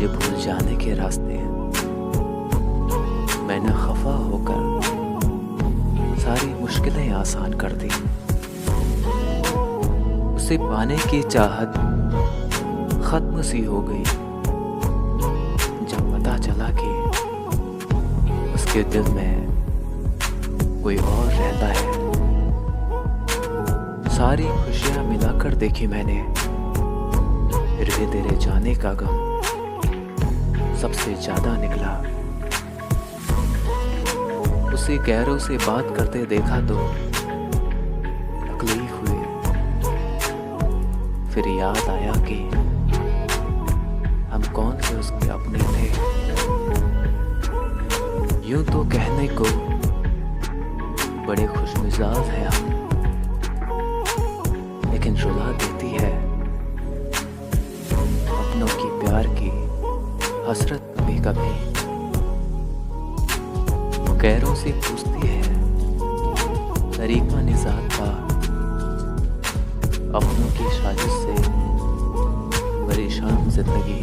मुझे भूल जाने के रास्ते। मैंने खफा होकर सारी मुश्किलें आसान कर दी। उसे पाने की चाहत खत्म सी हो गई जब पता चला कि उसके दिल में कोई और रहता है। सारी खुशियां मिलाकर देखी मैंने, फिर भी तेरे जाने का गम सबसे ज्यादा निकला। उसे गैरों से बात करते देखा तो तकलीफ हुई, फिर याद आया कि हम कौन से उसके अपने थे। यूं तो कहने को बड़े खुशमिजाज हैं हम, लेकिन रुला देती है अपनों की प्यार की हसरत कभी कभी। गैरों से पूछती है तरीका निजात का, अपनों की साजिश से परेशान जिंदगी।